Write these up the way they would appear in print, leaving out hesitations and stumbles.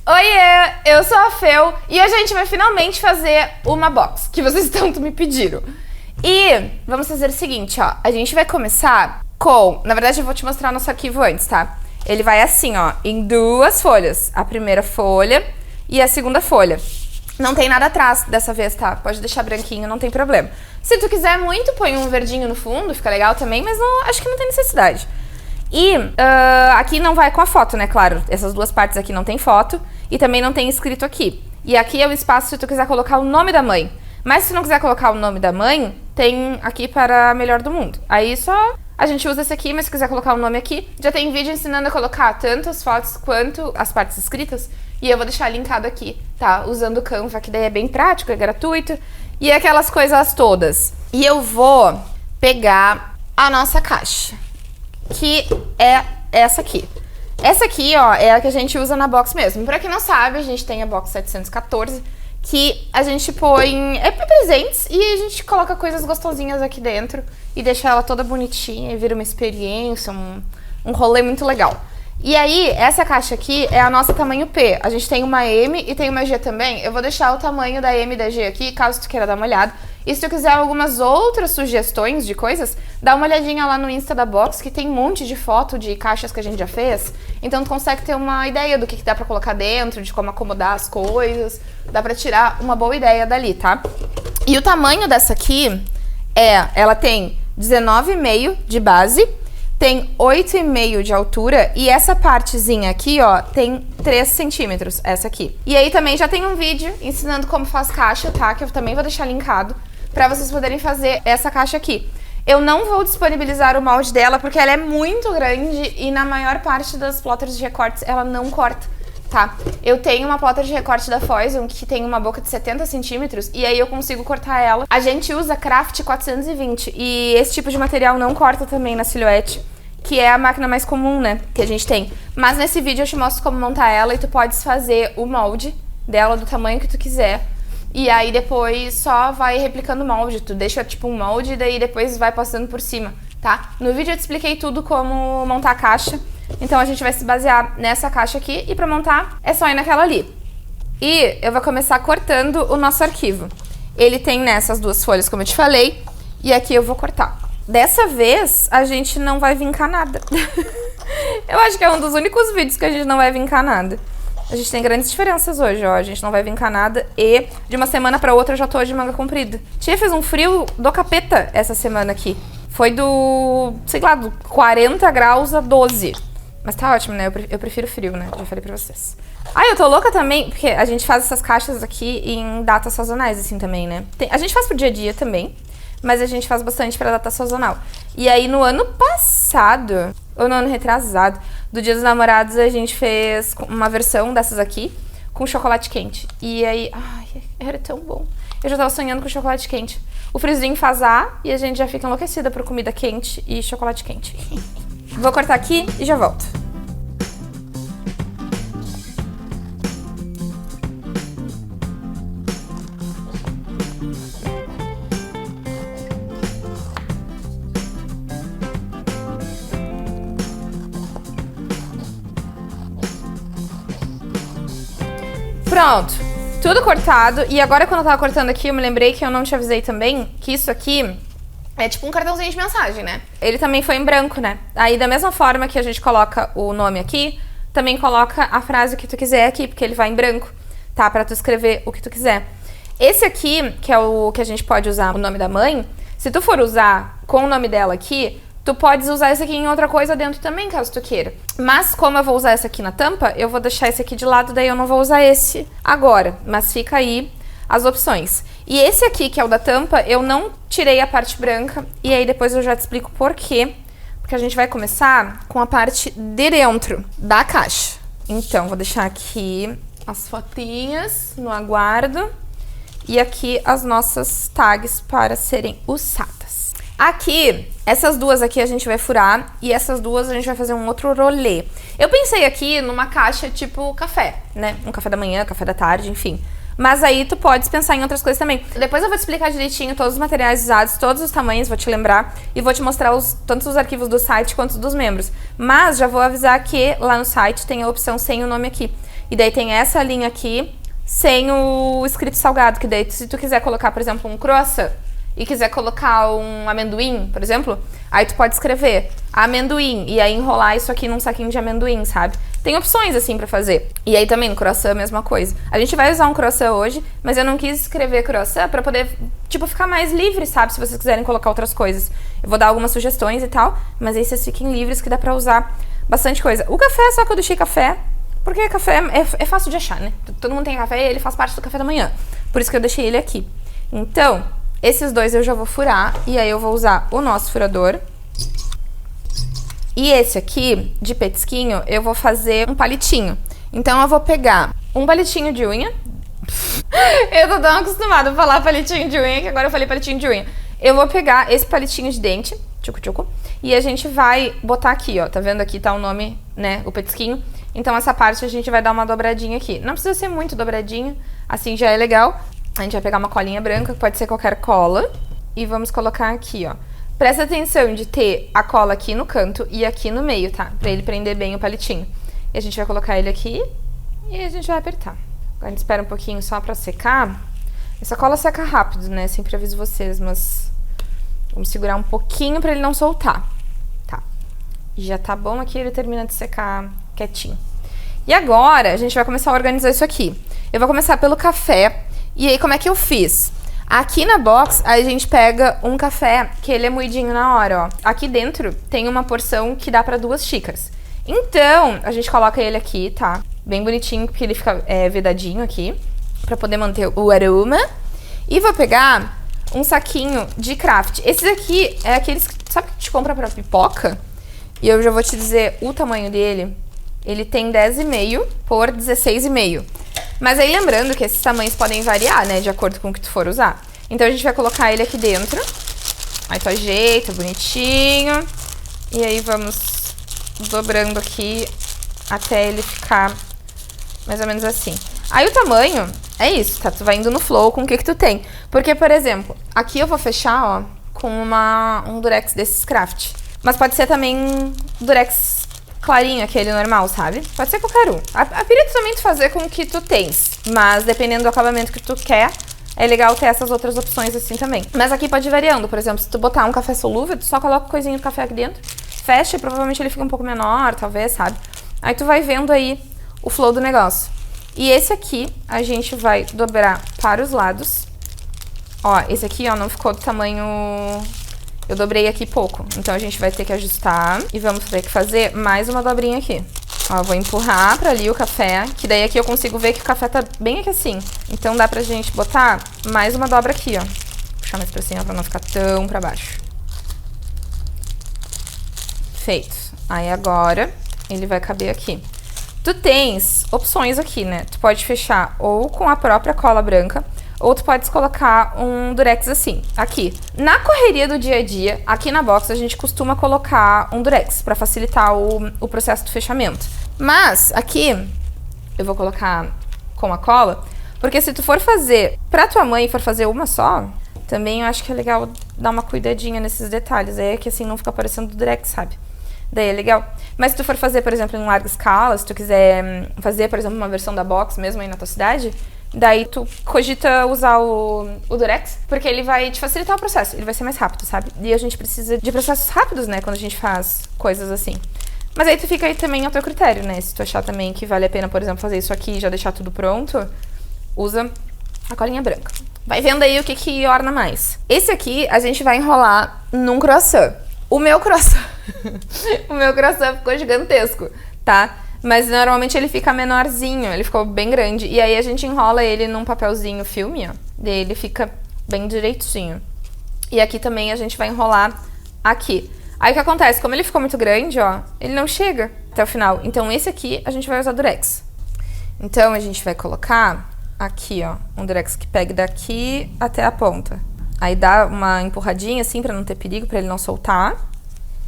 Oiê, eu sou a Fel e hoje a gente vai finalmente fazer uma box que vocês tanto me pediram. E vamos fazer o seguinte, ó, a gente vai começar com, na verdade eu vou te mostrar nosso arquivo antes, tá? Ele vai assim, ó, em duas folhas, a primeira folha e a segunda folha. Não tem nada atrás dessa vez, tá? Pode deixar branquinho, não tem problema. Se tu quiser muito, põe um verdinho no fundo, fica legal também, mas não, acho que não tem necessidade. E aqui não vai com a foto, né? Claro, essas duas partes aqui não tem foto e também não tem escrito aqui. E aqui é o espaço se tu quiser colocar o nome da mãe. Mas se tu não quiser colocar o nome da mãe, tem aqui para a melhor do mundo. Aí só a gente usa esse aqui, mas se quiser colocar o nome aqui, já tem vídeo ensinando a colocar tanto as fotos quanto as partes escritas. E eu vou deixar linkado aqui, tá? Usando o Canva, que daí é bem prático, é gratuito. E aquelas coisas todas. E eu vou pegar a nossa caixa, que é essa aqui. Essa aqui, ó, é a que a gente usa na box mesmo. Pra quem não sabe, a gente tem a box 714, que a gente põe presentes e a gente coloca coisas gostosinhas aqui dentro e deixa ela toda bonitinha e vira uma experiência, um rolê muito legal. E aí, essa caixa aqui é a nossa tamanho P. A gente tem uma M e tem uma G também. Eu vou deixar o tamanho da M e da G aqui, caso tu queira dar uma olhada. E se tu quiser algumas outras sugestões de coisas, dá uma olhadinha lá no Insta da Box, que tem um monte de foto de caixas que a gente já fez. Então tu consegue ter uma ideia do que dá pra colocar dentro, de como acomodar as coisas. Dá pra tirar uma boa ideia dali, tá? E o tamanho dessa aqui ela tem 19,5 de base, tem 8,5 de altura e essa partezinha aqui, ó, tem 3 centímetros, essa aqui. E aí também já tem um vídeo ensinando como faz caixa, tá? Que eu também vou deixar linkado pra vocês poderem fazer essa caixa aqui. Eu não vou disponibilizar o molde dela porque ela é muito grande e na maior parte das plotters de recortes ela não corta, tá? Eu tenho uma plotter de recorte da Foison que tem uma boca de 70 centímetros e aí eu consigo cortar ela. A gente usa Craft 420 e esse tipo de material não corta também na silhuete, que é a máquina mais comum, né, que a gente tem. Mas nesse vídeo eu te mostro como montar ela e tu podes fazer o molde dela do tamanho que tu quiser. E aí depois só vai replicando o molde. Tu deixa tipo um molde e daí depois vai passando por cima, tá? No vídeo eu te expliquei tudo como montar a caixa. Então a gente vai se basear nessa caixa aqui e pra montar é só ir naquela ali. E eu vou começar cortando o nosso arquivo. Ele tem nessas duas folhas, como eu te falei, e aqui eu vou cortar. Dessa vez, a gente não vai vincar nada. Eu acho que é um dos únicos vídeos que a gente não vai vincar nada. A gente tem grandes diferenças hoje, ó. A gente não vai vincar nada e de uma semana pra outra eu já tô de manga comprida. Tia, fez um frio do capeta essa semana aqui. Foi do, sei lá, do 40 graus a 12. Mas tá ótimo, né? Eu prefiro frio, né? Já falei pra vocês. Ah, eu tô louca também, porque a gente faz essas caixas aqui em datas sazonais, assim, também, né? A gente faz pro dia a dia também, mas a gente faz bastante pra data sazonal. E aí, no ano passado, ou no ano retrasado, do Dia dos Namorados, a gente fez uma versão dessas aqui com chocolate quente. E aí, ai, era tão bom. Eu já tava sonhando com chocolate quente. O friozinho faz e a gente já fica enlouquecida por comida quente e chocolate quente. Vou cortar aqui e já volto. Pronto, tudo cortado. E agora quando eu tava cortando aqui, eu me lembrei que eu não te avisei também que isso aqui é tipo um cartãozinho de mensagem, né? Ele também foi em branco, né? Aí da mesma forma que a gente coloca o nome aqui, também coloca a frase que tu quiser aqui, porque ele vai em branco, tá? Pra tu escrever o que tu quiser. Esse aqui, que é o que a gente pode usar o nome da mãe, se tu for usar com o nome dela aqui, tu podes usar esse aqui em outra coisa dentro também, caso tu queira. Mas como eu vou usar esse aqui na tampa, eu vou deixar esse aqui de lado, daí eu não vou usar esse agora. Mas fica aí as opções. E esse aqui, que é o da tampa, eu não tirei a parte branca. E aí depois eu já te explico por quê. Porque a gente vai começar com a parte de dentro da caixa. Então, vou deixar aqui as fotinhas no aguardo. E aqui as nossas tags para serem usadas. Aqui, essas duas aqui a gente vai furar e essas duas a gente vai fazer um outro rolê. Eu pensei aqui numa caixa tipo café, né? Um café da manhã, café da tarde, enfim. Mas aí tu podes pensar em outras coisas também. Depois eu vou te explicar direitinho todos os materiais usados, todos os tamanhos, vou te lembrar. E vou te mostrar tanto os arquivos do site quanto dos membros. Mas já vou avisar que lá no site tem a opção sem o nome aqui. E daí tem essa linha aqui sem o escrito salgado, que daí se tu quiser colocar, por exemplo, um croissant e quiser colocar um amendoim, por exemplo, aí tu pode escrever amendoim e aí enrolar isso aqui num saquinho de amendoim, sabe? Tem opções assim pra fazer. E aí também no croissant a mesma coisa. A gente vai usar um croissant hoje, mas eu não quis escrever croissant pra poder, tipo, ficar mais livre, sabe? Se vocês quiserem colocar outras coisas. Eu vou dar algumas sugestões e tal, mas aí vocês fiquem livres que dá pra usar bastante coisa. O café, só que eu deixei café, porque café é fácil de achar, né? Todo mundo tem café e ele faz parte do café da manhã. Por isso que eu deixei ele aqui. Então, esses dois eu já vou furar e aí eu vou usar o nosso furador. E esse aqui, de petisquinho, eu vou fazer um palitinho. Então eu vou pegar um palitinho de unha. Eu tô tão acostumada a falar palitinho de unha que agora eu falei palitinho de unha. Eu vou pegar esse palitinho de dente, tchucu-tchucu, e a gente vai botar aqui, ó. Tá vendo aqui tá o nome, né, o petisquinho. Então essa parte a gente vai dar uma dobradinha aqui. Não precisa ser muito dobradinha, assim já é legal. A gente vai pegar uma colinha branca, que pode ser qualquer cola, e vamos colocar aqui, ó. Presta atenção de ter a cola aqui no canto e aqui no meio, tá? Pra ele prender bem o palitinho. E a gente vai colocar ele aqui e a gente vai apertar. Agora a gente espera um pouquinho só pra secar. Essa cola seca rápido, né? Sempre aviso vocês, mas vamos segurar um pouquinho pra ele não soltar. Tá. Já tá bom aqui, ele termina de secar quietinho. E agora a gente vai começar a organizar isso aqui. Eu vou começar pelo café. E aí, como é que eu fiz? Aqui na box, a gente pega um café que ele é moidinho na hora, ó. Aqui dentro tem uma porção que dá pra 2 xícaras. Então, a gente coloca ele aqui, tá? Bem bonitinho, porque ele fica vedadinho aqui, pra poder manter o aroma. E vou pegar um saquinho de craft. Esses aqui é aqueles, sabe que te compra pra pipoca? E eu já vou te dizer o tamanho dele. Ele tem 10,5 por 16,5. Mas aí lembrando que esses tamanhos podem variar, né, de acordo com o que tu for usar. Então a gente vai colocar ele aqui dentro. Aí tu ajeita bonitinho. E aí vamos dobrando aqui até ele ficar mais ou menos assim. Aí o tamanho é isso, tá? Tu vai indo no flow com o que tu tem. Porque, por exemplo, aqui eu vou fechar, ó, com um durex desses craft. Mas pode ser também durex clarinho, aquele normal, sabe? Pode ser qualquer um. A pira tu também tu fazer com o que tu tens. Mas dependendo do acabamento que tu quer, é legal ter essas outras opções assim também. Mas aqui pode ir variando. Por exemplo, se tu botar um café solúvel, tu só coloca coisinha de café aqui dentro, fecha e provavelmente ele fica um pouco menor, talvez, sabe? Aí tu vai vendo aí o flow do negócio. E esse aqui a gente vai dobrar para os lados. Ó, esse aqui, ó, não ficou do tamanho... Eu dobrei aqui pouco, então a gente vai ter que ajustar e vamos ter que fazer mais uma dobrinha aqui. Ó, vou empurrar pra ali o café, que daí aqui eu consigo ver que o café tá bem aqui assim. Então dá pra gente botar mais uma dobra aqui, ó. Puxar mais pra cima pra não ficar tão pra baixo. Feito. Aí agora ele vai caber aqui. Tu tens opções aqui, né? Tu pode fechar ou com a própria cola branca, ou tu pode colocar um durex assim, aqui. Na correria do dia a dia, aqui na box, a gente costuma colocar um durex pra facilitar o processo do fechamento. Mas aqui, eu vou colocar com a cola, porque se tu for fazer pra tua mãe e for fazer uma só, também eu acho que é legal dar uma cuidadinha nesses detalhes. Aí é que assim não fica parecendo durex, sabe? Daí é legal. Mas se tu for fazer, por exemplo, em larga escala, se tu quiser fazer, por exemplo, uma versão da box mesmo aí na tua cidade, daí tu cogita usar o durex, porque ele vai te facilitar o processo, ele vai ser mais rápido, sabe? E a gente precisa de processos rápidos, né, quando a gente faz coisas assim. Mas aí tu fica aí também ao teu critério, né? Se tu achar também que vale a pena, por exemplo, fazer isso aqui e já deixar tudo pronto, usa a colinha branca. Vai vendo aí o que orna mais. Esse aqui a gente vai enrolar num croissant. O meu croissant... o meu croissant ficou gigantesco, tá? Mas normalmente ele fica menorzinho, ele ficou bem grande. E aí a gente enrola ele num papelzinho filme, ó. Daí ele fica bem direitinho. E aqui também a gente vai enrolar aqui. Aí o que acontece? Como ele ficou muito grande, ó, ele não chega até o final. Então esse aqui a gente vai usar durex. Então a gente vai colocar aqui, ó, um durex que pegue daqui até a ponta. Aí dá uma empurradinha assim pra não ter perigo, pra ele não soltar.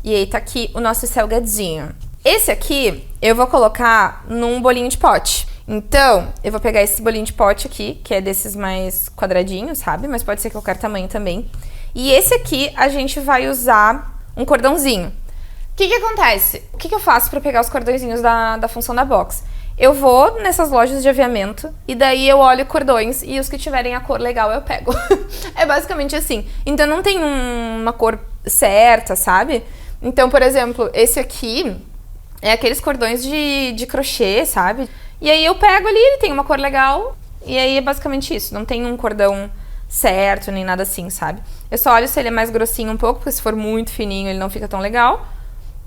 E aí tá aqui o nosso salgadinho. Esse aqui eu vou colocar num bolinho de pote. Então, eu vou pegar esse bolinho de pote aqui, que é desses mais quadradinhos, sabe? Mas pode ser qualquer tamanho também. E esse aqui a gente vai usar um cordãozinho. O que acontece? O que eu faço pra pegar os cordõezinhos da função da box? Eu vou nessas lojas de aviamento e daí eu olho cordões e os que tiverem a cor legal eu pego. É basicamente assim. Então não tem uma cor certa, sabe? Então, por exemplo, esse aqui é aqueles cordões de crochê, sabe? E aí eu pego ali, ele tem uma cor legal e aí é basicamente isso. Não tem um cordão certo nem nada assim, sabe? Eu só olho se ele é mais grossinho um pouco, porque se for muito fininho ele não fica tão legal.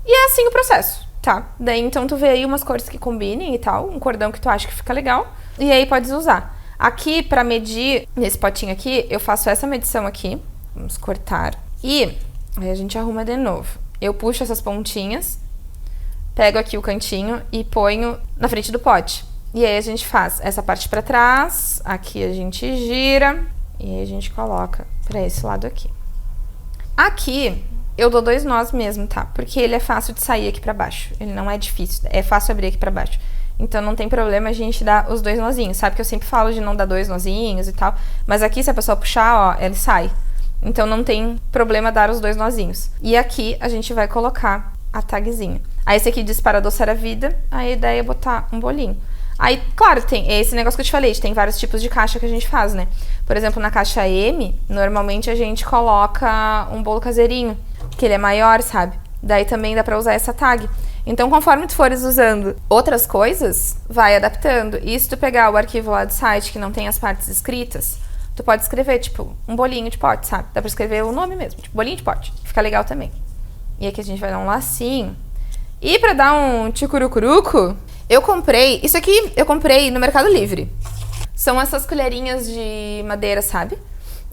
E é assim o processo, tá? Daí então tu vê aí umas cores que combinem e tal, um cordão que tu acha que fica legal, e aí podes usar. Aqui, pra medir, nesse potinho aqui, eu faço essa medição aqui. Vamos cortar. E aí a gente arruma de novo. Eu puxo essas pontinhas, pego aqui o cantinho e ponho na frente do pote. E aí a gente faz essa parte pra trás, aqui a gente gira e aí a gente coloca pra esse lado aqui. Aqui eu dou 2 nós mesmo, tá? Porque ele é fácil de sair aqui pra baixo. Ele não é difícil, é fácil abrir aqui pra baixo. Então não tem problema a gente dar os 2 nozinhos. Sabe que eu sempre falo de não dar 2 nozinhos e tal. Mas aqui, se a pessoa puxar, ó, ele sai. Então não tem problema dar os 2 nozinhos. E aqui a gente vai colocar a tagzinha. Aí esse aqui diz para adoçar a vida. A ideia é botar um bolinho. Aí, claro, tem esse negócio que eu te falei, tem vários tipos de caixa que a gente faz, né? Por exemplo, na caixa M, normalmente a gente coloca um bolo caseirinho, que ele é maior, sabe? Daí também dá pra usar essa tag. Então, conforme tu fores usando outras coisas, vai adaptando. E se tu pegar o arquivo lá do site que não tem as partes escritas, tu pode escrever, tipo, um bolinho de pote, sabe? Dá pra escrever o nome mesmo, tipo, bolinho de pote. Fica legal também. E aqui a gente vai dar um lacinho. E pra dar um tchucurucuruco, eu comprei... Isso aqui eu comprei no Mercado Livre. São essas colherinhas de madeira, sabe?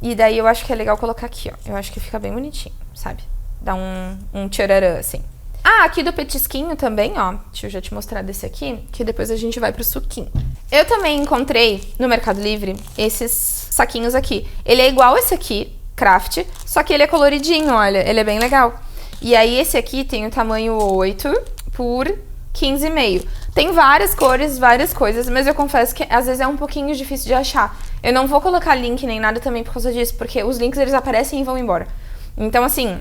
E daí eu acho que é legal colocar aqui, ó. Eu acho que fica bem bonitinho, sabe? Dá um tchararã, assim. Ah, aqui do petisquinho também, ó. Deixa eu já te mostrar desse aqui, que depois a gente vai pro suquinho. Eu também encontrei no Mercado Livre esses saquinhos aqui. Ele é igual esse aqui, craft, só que ele é coloridinho, olha. Ele é bem legal. E aí esse aqui tem o tamanho 8 por 15,5. Tem várias cores, várias coisas, mas eu confesso que às vezes é um pouquinho difícil de achar. Eu não vou colocar link nem nada também por causa disso, porque os links eles aparecem e vão embora. Então assim,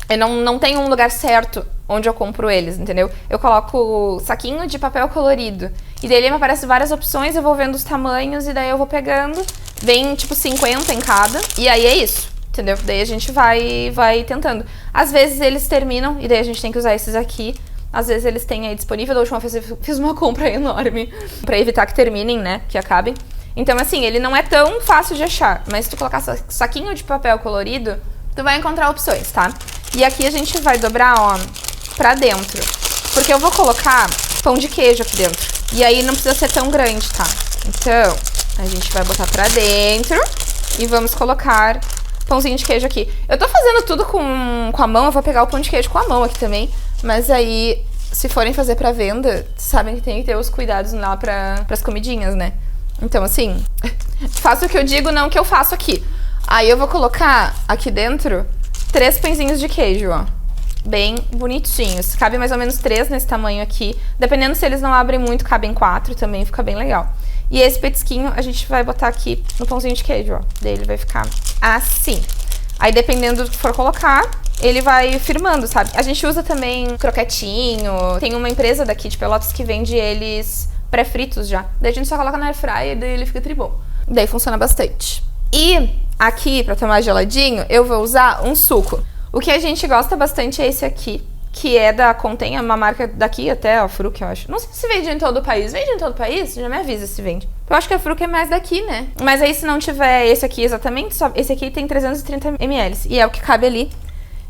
eu não tenho um lugar certo onde eu compro eles, entendeu? Eu coloco saquinho de papel colorido, e daí me aparecem várias opções, eu vou vendo os tamanhos, e daí eu vou pegando, vem tipo 50 em cada, e aí é isso, entendeu? Daí a gente vai tentando. Às vezes eles terminam, e daí a gente tem que usar esses aqui. Às vezes eles têm aí disponível. Da última vez eu fiz uma compra enorme pra evitar que terminem, né? Que acabem. Então, assim, ele não é tão fácil de achar. Mas se tu colocar saquinho de papel colorido, tu vai encontrar opções, tá? E aqui a gente vai dobrar, ó, pra dentro. Porque eu vou colocar pão de queijo aqui dentro. E aí não precisa ser tão grande, tá? Então, a gente vai botar pra dentro e vamos colocar pãozinho de queijo aqui. Eu tô fazendo tudo com a mão, eu vou pegar o pão de queijo com a mão aqui também. Mas aí, se forem fazer pra venda, sabem que tem que ter os cuidados lá pras comidinhas, né? Então, assim, faço o que eu digo, não o que eu faço aqui. Aí eu vou colocar aqui dentro 3 pãezinhos de queijo, ó. Bem bonitinhos. Cabe mais ou menos 3 nesse tamanho aqui. Dependendo se eles não abrem muito, cabem 4 também, fica bem legal. E esse petisquinho a gente vai botar aqui no pãozinho de queijo, ó. Daí ele vai ficar assim. Aí, dependendo do que for colocar, ele vai firmando, sabe? A gente usa também croquetinho. Tem uma empresa daqui de Pelotas que vende eles pré-fritos já. Daí a gente só coloca na airfryer e daí ele fica tribom. Daí funciona bastante. E aqui, pra tomar geladinho, eu vou usar um suco. O que a gente gosta bastante é esse aqui, que é da Contém, é uma marca daqui até, a Fruc, eu acho. Não sei se vende em todo o país. Vende em todo o país? Já me avisa se vende. Eu acho que a Fruc é mais daqui, né? Mas aí se não tiver esse aqui exatamente, só esse aqui tem 330 ml. E é o que cabe ali.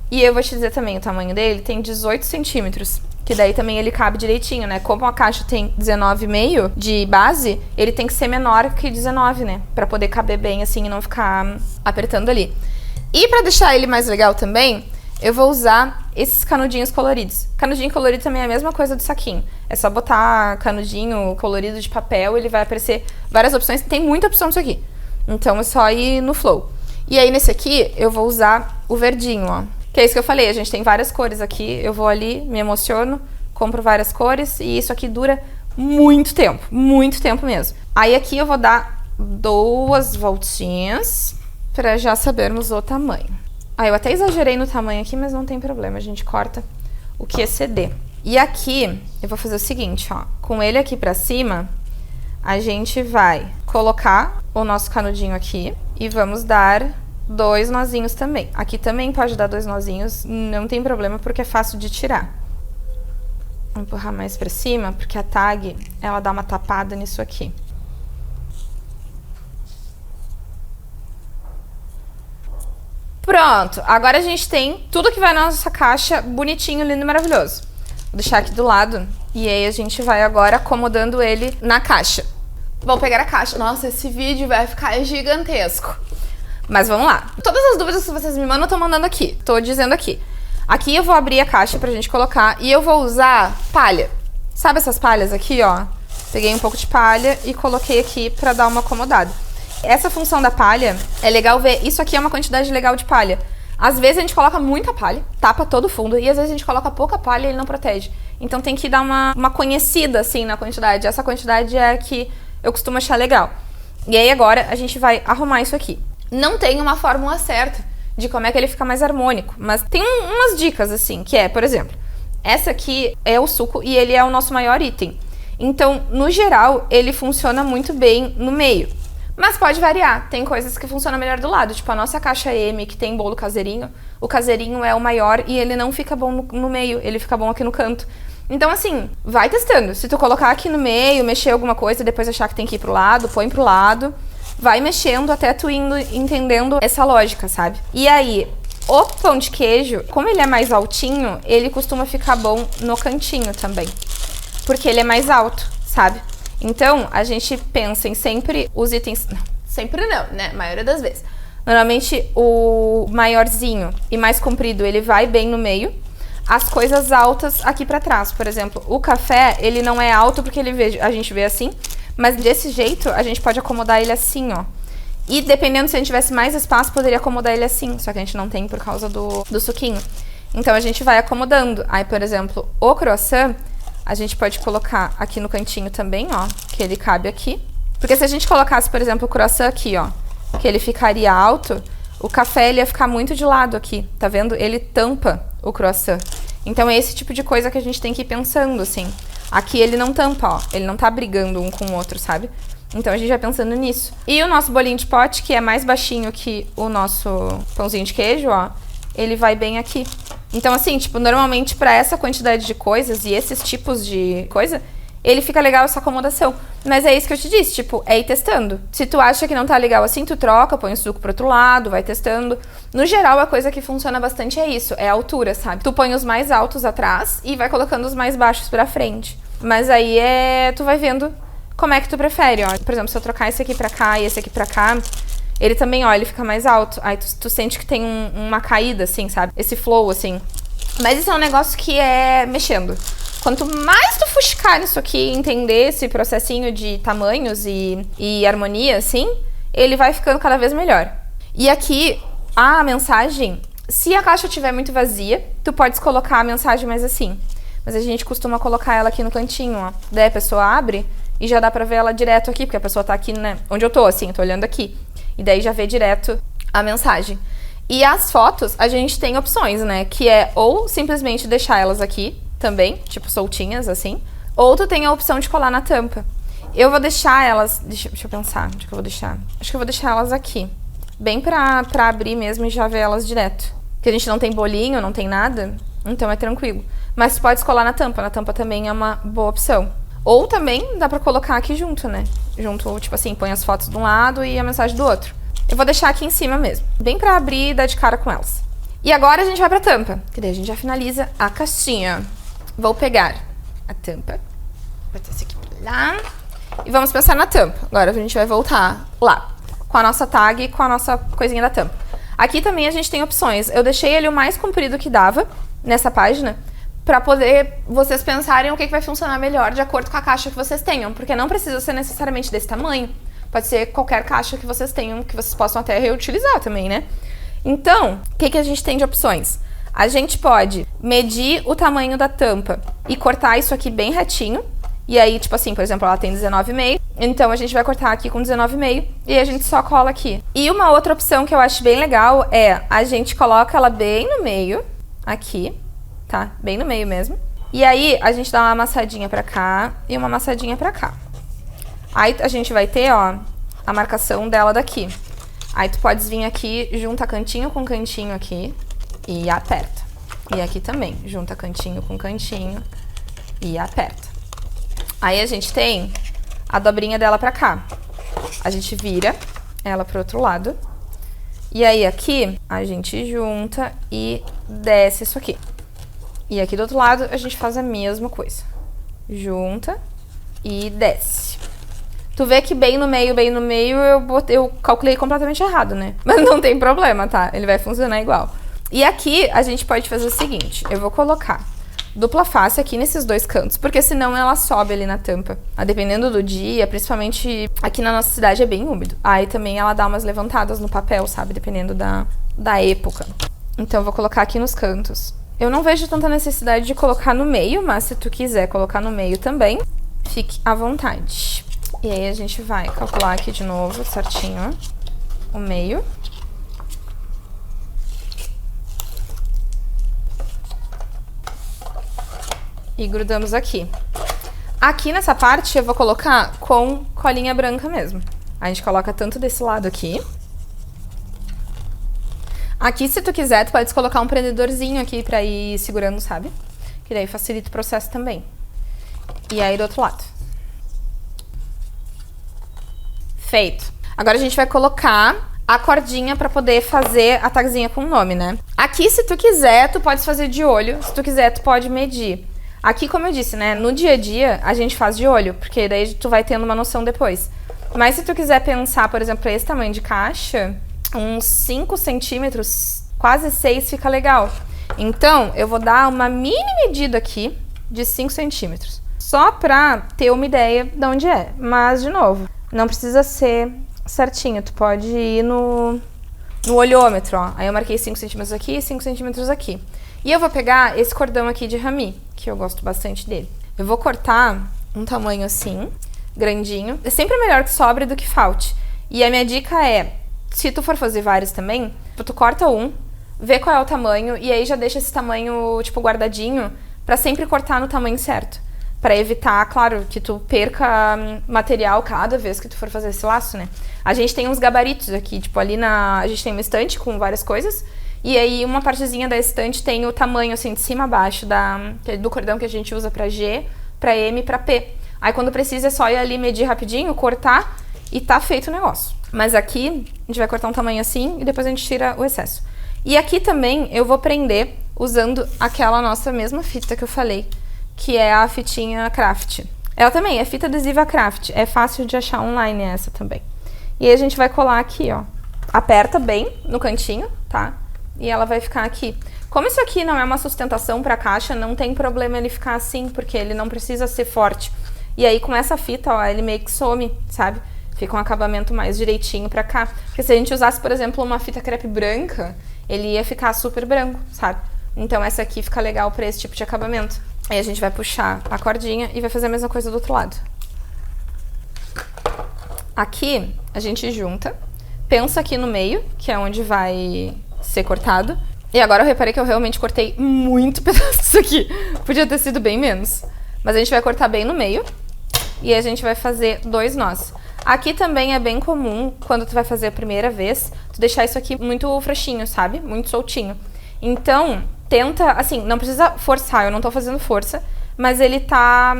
E eu vou te dizer também, o tamanho dele tem 18 centímetros. Que daí também ele cabe direitinho, né? Como a caixa tem 19,5 de base, ele tem que ser menor que 19, né? Pra poder caber bem assim e não ficar apertando ali. E pra deixar ele mais legal também, eu vou usar esses canudinhos coloridos. Canudinho colorido também é a mesma coisa do saquinho. É só botar canudinho colorido de papel, ele vai aparecer várias opções. Tem muita opção disso aqui. Então é só ir no flow. E aí nesse aqui eu vou usar o verdinho, ó. Que é isso que eu falei, a gente tem várias cores aqui. Eu vou ali, me emociono, compro várias cores. E isso aqui dura muito tempo mesmo. Aí aqui eu vou dar 2 voltinhas pra já sabermos o tamanho. Ah, eu até exagerei no tamanho aqui, mas não tem problema, a gente corta o que exceder. E aqui, eu vou fazer o seguinte, ó. Com ele aqui pra cima, a gente vai colocar o nosso canudinho aqui e vamos dar 2 nozinhos também. Aqui também pode dar 2 nozinhos, não tem problema porque é fácil de tirar. Vou empurrar mais pra cima, porque a tag, ela dá uma tapada nisso aqui. Pronto, agora a gente tem tudo que vai na nossa caixa bonitinho, lindo e maravilhoso. Vou deixar aqui do lado e aí a gente vai agora acomodando ele na caixa. Vou pegar a caixa. Nossa, esse vídeo vai ficar gigantesco. Mas vamos lá. Todas as dúvidas que vocês me mandam, eu tô mandando aqui. Tô dizendo aqui. Aqui eu vou abrir a caixa pra gente colocar e eu vou usar palha. Sabe essas palhas aqui, ó? Peguei um pouco de palha e coloquei aqui pra dar uma acomodada. Essa função da palha é legal ver. Isso aqui é uma quantidade legal de palha. Às vezes a gente coloca muita palha, tapa todo o fundo, e às vezes a gente coloca pouca palha e ele não protege. Então tem que dar uma conhecida, assim, na quantidade. Essa quantidade é a que eu costumo achar legal. E aí agora a gente vai arrumar isso aqui. Não tem uma fórmula certa de como é que ele fica mais harmônico, mas tem umas dicas, assim, que é, por exemplo, essa aqui é o suco e ele é o nosso maior item. Então, no geral, ele funciona muito bem no meio. Mas pode variar, tem coisas que funcionam melhor do lado, tipo a nossa caixa M, que tem bolo caseirinho, o caseirinho é o maior e ele não fica bom no meio, ele fica bom aqui no canto. Então assim, vai testando, se tu colocar aqui no meio, mexer alguma coisa e depois achar que tem que ir pro lado, põe pro lado, vai mexendo até tu indo entendendo essa lógica, sabe? E aí, o pão de queijo, como ele é mais altinho, ele costuma ficar bom no cantinho também, porque ele é mais alto, sabe? Então, a gente pensa em sempre os itens... Não, sempre não, né? A maioria das vezes. Normalmente, o maiorzinho e mais comprido, ele vai bem no meio. As coisas altas aqui pra trás. Por exemplo, o café, ele não é alto porque a gente vê assim. Mas desse jeito, a gente pode acomodar ele assim, ó. E dependendo se a gente tivesse mais espaço, poderia acomodar ele assim. Só que a gente não tem por causa do suquinho. Então, a gente vai acomodando. Aí, por exemplo, o croissant... A gente pode colocar aqui no cantinho também, ó, que ele cabe aqui. Porque se a gente colocasse, por exemplo, o croissant aqui, ó, que ele ficaria alto, o café ele ia ficar muito de lado aqui, tá vendo? Ele tampa o croissant. Então é esse tipo de coisa que a gente tem que ir pensando, assim. Aqui ele não tampa, ó, ele não tá brigando um com o outro, sabe? Então a gente vai pensando nisso. E o nosso bolinho de pote, que é mais baixinho que o nosso pãozinho de queijo, ó, ele vai bem aqui. Então, assim, tipo, normalmente pra essa quantidade de coisas e esses tipos de coisa, ele fica legal essa acomodação. Mas é isso que eu te disse, tipo, é ir testando. Se tu acha que não tá legal assim, tu troca, põe o suco pro outro lado, vai testando. No geral, a coisa que funciona bastante é isso, é a altura, sabe? Tu põe os mais altos atrás e vai colocando os mais baixos pra frente. Mas aí tu vai vendo como é que tu prefere, ó. Por exemplo, se eu trocar esse aqui pra cá e esse aqui pra cá... Ele também, ó, ele fica mais alto. Aí tu sente que tem uma caída, assim, sabe? Esse flow, assim. Mas isso é um negócio que é mexendo. Quanto mais tu fuxicar nisso aqui, entender esse processinho de tamanhos e harmonia, assim, ele vai ficando cada vez melhor. E aqui, a mensagem, se a caixa estiver muito vazia, tu podes colocar a mensagem mais assim. Mas a gente costuma colocar ela aqui no cantinho, ó. Daí a pessoa abre e já dá pra ver ela direto aqui, porque a pessoa tá aqui, né? Onde eu tô, assim, eu tô olhando aqui. E daí já vê direto a mensagem. E as fotos, a gente tem opções, né? Que é ou simplesmente deixar elas aqui também, tipo soltinhas, assim. Ou tu tem a opção de colar na tampa. Eu vou deixar elas... Deixa eu pensar, onde que eu vou deixar? Acho que eu vou deixar elas aqui. Bem pra abrir mesmo e já ver elas direto. Porque a gente não tem bolinho, não tem nada, então é tranquilo. Mas tu pode colar na tampa também é uma boa opção. Ou também dá pra colocar aqui junto, né? Junto, tipo assim, põe as fotos de um lado e a mensagem do outro. Eu vou deixar aqui em cima mesmo, bem pra abrir e dar de cara com elas. E agora a gente vai pra tampa, que daí a gente já finaliza a caixinha. Vou pegar a tampa, botar esse aqui pra lá, e vamos pensar na tampa. Agora a gente vai voltar lá, com a nossa tag e com a nossa coisinha da tampa. Aqui também a gente tem opções. Eu deixei ele o mais comprido que dava nessa página, pra poder vocês pensarem o que vai funcionar melhor de acordo com a caixa que vocês tenham. Porque não precisa ser necessariamente desse tamanho. Pode ser qualquer caixa que vocês tenham, que vocês possam até reutilizar também, né? Então, o que a gente tem de opções? A gente pode medir o tamanho da tampa e cortar isso aqui bem retinho. E aí, tipo assim, por exemplo, ela tem 19,5. Então, a gente vai cortar aqui com 19,5 e a gente só cola aqui. E uma outra opção que eu acho bem legal é a gente coloca ela bem no meio, aqui. Tá? Bem no meio mesmo. E aí, a gente dá uma amassadinha pra cá e uma amassadinha pra cá. Aí, a gente vai ter, ó, a marcação dela daqui. Aí, tu pode vir aqui, junta cantinho com cantinho aqui e aperta. E aqui também, junta cantinho com cantinho e aperta. Aí, a gente tem a dobrinha dela pra cá. A gente vira ela pro outro lado. E aí, aqui, a gente junta e desce isso aqui. E aqui do outro lado, a gente faz a mesma coisa. Junta e desce. Tu vê que bem no meio, eu calculei completamente errado, né? Mas não tem problema, tá? Ele vai funcionar igual. E aqui, a gente pode fazer o seguinte. Eu vou colocar dupla face aqui nesses dois cantos, porque senão ela sobe ali na tampa. Dependendo do dia, principalmente aqui na nossa cidade é bem úmido. Aí também ela dá umas levantadas no papel, sabe? Dependendo da época. Então eu vou colocar aqui nos cantos. Eu não vejo tanta necessidade de colocar no meio, mas se tu quiser colocar no meio também, fique à vontade. E aí a gente vai calcular aqui de novo certinho o meio. E grudamos aqui. Aqui nessa parte eu vou colocar com colinha branca mesmo. A gente coloca tanto desse lado aqui. Aqui, se tu quiser, tu pode colocar um prendedorzinho aqui pra ir segurando, sabe? Que daí facilita o processo também. E aí do outro lado. Feito. Agora a gente vai colocar a cordinha pra poder fazer a tagzinha com o nome, né? Aqui, se tu quiser, tu pode fazer de olho. Se tu quiser, tu pode medir. Aqui, como eu disse, né? No dia a dia, a gente faz de olho, porque daí tu vai tendo uma noção depois. Mas se tu quiser pensar, por exemplo, esse tamanho de caixa, uns 5 centímetros, quase 6, fica legal. Então, eu vou dar uma mini medida aqui de 5 centímetros. Só pra ter uma ideia de onde é. Mas, de novo, não precisa ser certinho. Tu pode ir no olhômetro, ó. Aí eu marquei 5 centímetros aqui e 5 centímetros aqui. E eu vou pegar esse cordão aqui de rami, que eu gosto bastante dele. Eu vou cortar um tamanho assim, grandinho. É sempre melhor que sobre do que falte. E a minha dica é, se tu for fazer vários também, tu corta um, vê qual é o tamanho e aí já deixa esse tamanho, tipo, guardadinho, pra sempre cortar no tamanho certo. Pra evitar, claro, que tu perca material cada vez que tu for fazer esse laço, né? A gente tem uns gabaritos aqui, tipo, ali a gente tem uma estante com várias coisas. E aí, uma partezinha da estante tem o tamanho, assim, de cima a baixo do cordão que a gente usa pra G, pra M e pra P. Aí, quando precisa, é só ir ali medir rapidinho, cortar e tá feito o negócio. Mas aqui, a gente vai cortar um tamanho assim e depois a gente tira o excesso. E aqui também eu vou prender usando aquela nossa mesma fita que eu falei, que é a fitinha craft. Ela também é fita adesiva craft, é fácil de achar online essa também. E aí a gente vai colar aqui, ó. Aperta bem no cantinho, tá? E ela vai ficar aqui. Como isso aqui não é uma sustentação pra caixa, não tem problema ele ficar assim, porque ele não precisa ser forte. E aí com essa fita, ó, ele meio que some, sabe? Fica um acabamento mais direitinho pra cá. Porque se a gente usasse, por exemplo, uma fita crepe branca, ele ia ficar super branco, sabe? Então essa aqui fica legal pra esse tipo de acabamento. Aí a gente vai puxar a cordinha e vai fazer a mesma coisa do outro lado. Aqui a gente junta, pensa aqui no meio, que é onde vai ser cortado. E agora eu reparei que eu realmente cortei muito pedaço disso aqui. Podia ter sido bem menos. Mas a gente vai cortar bem no meio e a gente vai fazer 2 nós. Aqui também é bem comum, quando tu vai fazer a primeira vez, tu deixar isso aqui muito frouxinho, sabe? Muito soltinho. Então, tenta, assim, não precisa forçar, eu não tô fazendo força, mas ele tá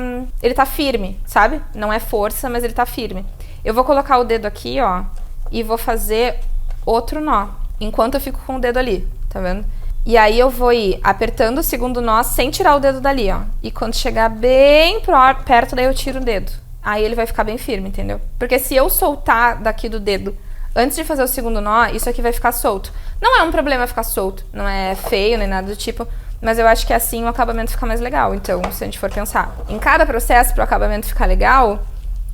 firme, sabe? Não é força, mas ele tá firme. Eu vou colocar o dedo aqui, ó, e vou fazer outro nó, enquanto eu fico com o dedo ali, tá vendo? E aí eu vou ir apertando o segundo nó sem tirar o dedo dali, ó. E quando chegar bem perto, daí eu tiro o dedo. Aí ele vai ficar bem firme, entendeu? Porque se eu soltar daqui do dedo antes de fazer o segundo nó, isso aqui vai ficar solto. Não é um problema ficar solto, não é feio nem nada do tipo, mas eu acho que assim o acabamento fica mais legal. Então, se a gente for pensar em cada processo para o acabamento ficar legal,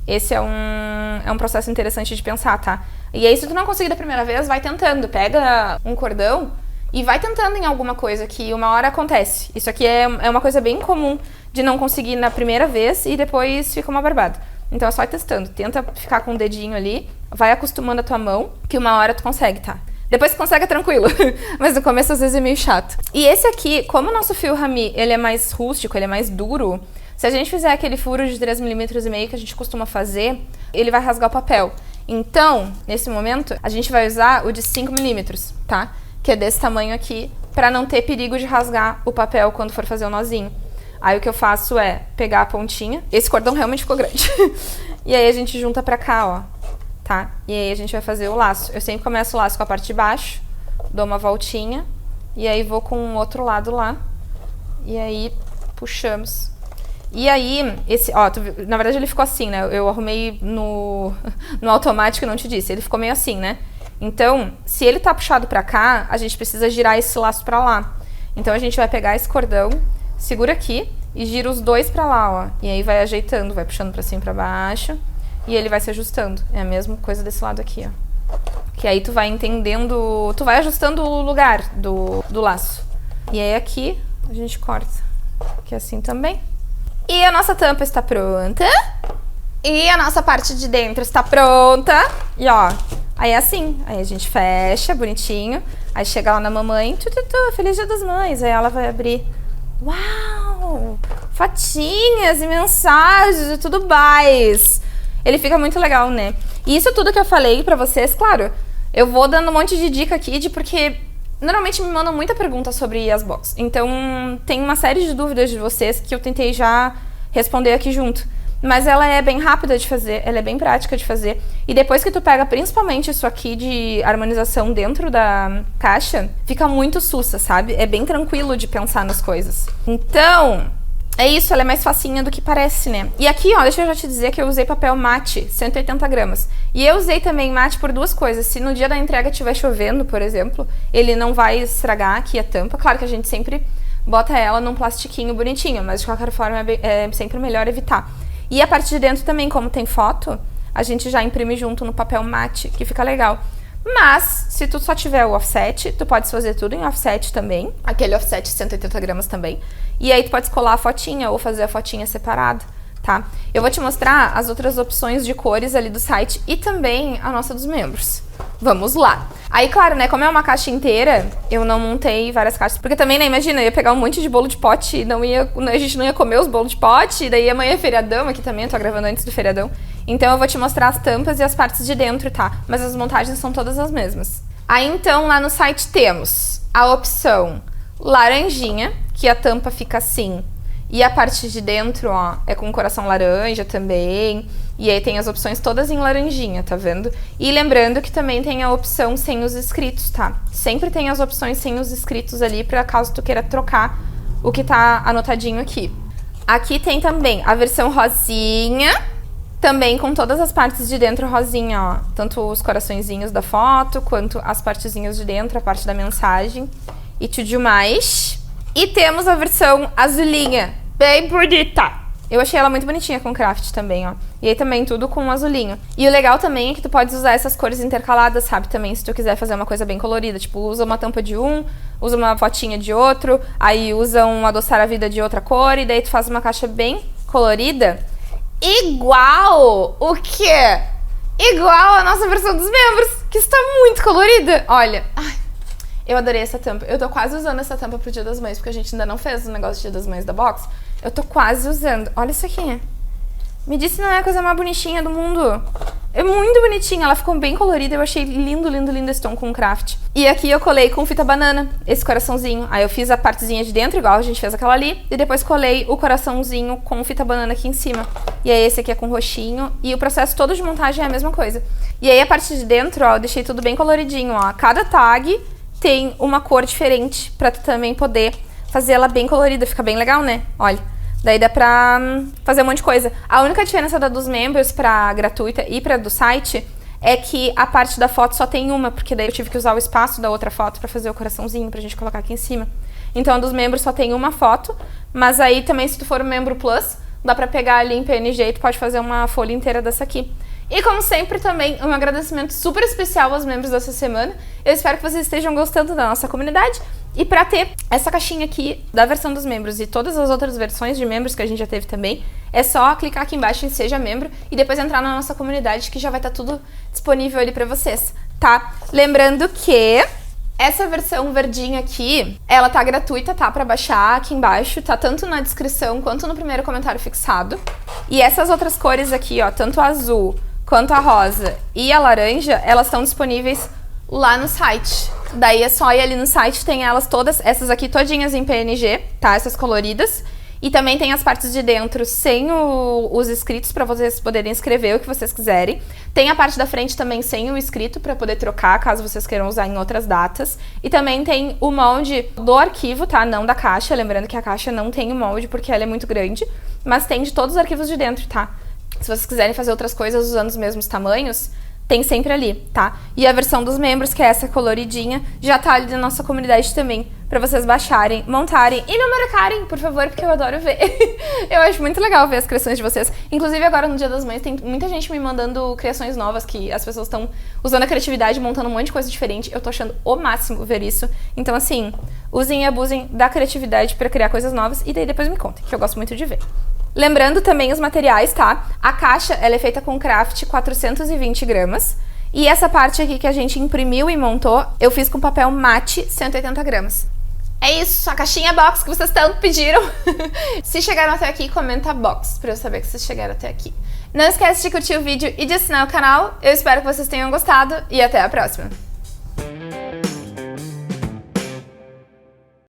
esse é um processo interessante de pensar, tá? E aí, se tu não conseguir da primeira vez, vai tentando. Pega um cordão e vai tentando em alguma coisa que uma hora acontece. Isso aqui é uma coisa bem comum de não conseguir na primeira vez e depois fica uma barbada. Então é só ir testando. Tenta ficar com o dedinho ali, vai acostumando a tua mão, que uma hora tu consegue, tá? Depois você consegue, é tranquilo. Mas no começo às vezes é meio chato. E esse aqui, como o nosso fio rami, ele é mais rústico, ele é mais duro, se a gente fizer aquele furo de 3,5 mm que a gente costuma fazer, ele vai rasgar o papel. Então, nesse momento, a gente vai usar o de 5 mm, tá? Que é desse tamanho aqui, pra não ter perigo de rasgar o papel quando for fazer o nozinho. Aí o que eu faço é pegar a pontinha, esse cordão realmente ficou grande, e aí a gente junta pra cá, ó, tá? E aí a gente vai fazer o laço. Eu sempre começo o laço com a parte de baixo, dou uma voltinha, e aí vou com o outro lado lá, e aí puxamos. E aí, esse, ó, na verdade ele ficou assim, né? Eu arrumei no automático e não te disse, ele ficou meio assim, né? Então, se ele tá puxado pra cá, a gente precisa girar esse laço pra lá. Então a gente vai pegar esse cordão, segura aqui e gira os dois pra lá, ó. E aí vai ajeitando, vai puxando pra cima e pra baixo. E ele vai se ajustando. É a mesma coisa desse lado aqui, ó. Que aí tu vai entendendo, tu vai ajustando o lugar do laço. E aí aqui a gente corta. Que é assim também. E a nossa tampa está pronta. E a nossa parte de dentro está pronta. E ó, aí é assim. Aí a gente fecha bonitinho. Aí chega lá na mamãe. Feliz Dia das Mães. Aí ela vai abrir. Uau! Fotinhas e mensagens e tudo mais. Ele fica muito legal, né? E isso tudo que eu falei pra vocês, claro, eu vou dando um monte de dica aqui porque normalmente me mandam muita pergunta sobre as box. Então tem uma série de dúvidas de vocês que eu tentei já responder aqui junto. Mas ela é bem rápida de fazer, ela é bem prática de fazer. E depois que tu pega principalmente isso aqui de harmonização dentro da caixa, fica muito sussa, sabe? É bem tranquilo de pensar nas coisas. Então, é isso, ela é mais facinha do que parece, né? E aqui, ó, deixa eu já te dizer que eu usei papel mate, 180 gramas. E eu usei também mate por duas coisas. Se no dia da entrega estiver chovendo, por exemplo, ele não vai estragar aqui a tampa. Claro que a gente sempre bota ela num plastiquinho bonitinho, mas de qualquer forma é sempre melhor evitar. E a parte de dentro também, como tem foto, a gente já imprime junto no papel mate, que fica legal. Mas, se tu só tiver o offset, tu pode fazer tudo em offset também. Aquele offset 180 gramas também. E aí tu pode colar a fotinha ou fazer a fotinha separada, tá? Eu vou te mostrar as outras opções de cores ali do site e também a nossa dos membros. Vamos lá! Aí, claro, né, como é uma caixa inteira, eu não montei várias caixas. Porque também, né, imagina, eu ia pegar um monte de bolo de pote e a gente não ia comer os bolos de pote. E daí amanhã é feriadão aqui também, eu tô gravando antes do feriadão. Então eu vou te mostrar as tampas e as partes de dentro, tá? Mas as montagens são todas as mesmas. Aí, então, lá no site temos a opção laranjinha, que a tampa fica assim. E a parte de dentro, ó, é com coração laranja também. E aí tem as opções todas em laranjinha, tá vendo? E lembrando que também tem a opção sem os escritos, tá? Sempre tem as opções sem os escritos ali, pra caso tu queira trocar o que tá anotadinho aqui. Aqui tem também a versão rosinha, também com todas as partes de dentro rosinha, ó. Tanto os coraçõezinhos da foto, quanto as partezinhas de dentro, a parte da mensagem. E tudo mais. E temos a versão azulinha, bem bonita. Eu achei ela muito bonitinha com craft também, ó. E aí também tudo com azulinho. E o legal também é que tu pode usar essas cores intercaladas, sabe? Também se tu quiser fazer uma coisa bem colorida. Tipo, usa uma tampa de um, usa uma fotinha de outro, aí usa um adoçar a vida de outra cor, e daí tu faz uma caixa bem colorida. Igual o quê? Igual a nossa versão dos membros, que está muito colorida. Olha, ai, eu adorei essa tampa. Eu tô quase usando essa tampa pro Dia das Mães, porque a gente ainda não fez o negócio do Dia das Mães da box. Eu tô quase usando. Olha isso aqui. Me disse, não é a coisa mais bonitinha do mundo. É muito bonitinha, ela ficou bem colorida. Eu achei lindo, lindo, lindo esse tom com craft. E aqui eu colei com fita banana, esse coraçãozinho. Aí eu fiz a partezinha de dentro, igual a gente fez aquela ali. E depois colei o coraçãozinho com fita banana aqui em cima. E aí esse aqui é com roxinho. E o processo todo de montagem é a mesma coisa. E aí a parte de dentro, ó, eu deixei tudo bem coloridinho, ó. Cada tag tem uma cor diferente pra tu também poder fazer ela bem colorida. Fica bem legal, né? Olha. Daí dá pra fazer um monte de coisa. A única diferença da dos membros pra gratuita e pra do site é que a parte da foto só tem uma, porque daí eu tive que usar o espaço da outra foto pra fazer o coraçãozinho, pra gente colocar aqui em cima. Então a dos membros só tem uma foto, mas aí também se tu for um membro plus, dá pra pegar ali em PNG e tu pode fazer uma folha inteira dessa aqui. E como sempre também, um agradecimento super especial aos membros dessa semana. Eu espero que vocês estejam gostando da nossa comunidade. E pra ter essa caixinha aqui da versão dos membros e todas as outras versões de membros que a gente já teve também, é só clicar aqui embaixo em Seja Membro e depois entrar na nossa comunidade que já vai estar tudo disponível ali pra vocês. tá? Lembrando que essa versão verdinha aqui, ela tá gratuita, tá? Pra baixar aqui embaixo, tá tanto na descrição quanto no primeiro comentário fixado. E essas outras cores aqui, ó, tanto a azul quanto a rosa e a laranja, elas estão disponíveis lá no site. Daí é só ir ali no site, tem elas todas, essas aqui todinhas em PNG, tá? Essas coloridas. E também tem as partes de dentro sem os escritos para vocês poderem escrever o que vocês quiserem. Tem a parte da frente também sem o escrito para poder trocar, caso vocês queiram usar em outras datas. E também tem o molde do arquivo, tá? Não da caixa, lembrando que a caixa não tem o molde porque ela é muito grande, mas tem de todos os arquivos de dentro, tá? Se vocês quiserem fazer outras coisas usando os mesmos tamanhos, tem sempre ali, tá? E a versão dos membros, que é essa coloridinha, já tá ali na nossa comunidade também, pra vocês baixarem, montarem e me marcarem, por favor, porque eu adoro ver. Eu acho muito legal ver as criações de vocês. Inclusive, agora no Dia das Mães, tem muita gente me mandando criações novas, que as pessoas estão usando a criatividade, montando um monte de coisa diferente. Eu tô achando o máximo ver isso. Então, assim, usem e abusem da criatividade pra criar coisas novas e daí depois me contem, que eu gosto muito de ver. Lembrando também os materiais, tá? A caixa, ela é feita com craft 420 gramas. E essa parte aqui que a gente imprimiu e montou, eu fiz com papel mate 180 gramas. É isso, a caixinha box que vocês tanto pediram. Se chegaram até aqui, comenta box, pra eu saber que vocês chegaram até aqui. Não esquece de curtir o vídeo e de assinar o canal. Eu espero que vocês tenham gostado e até a próxima.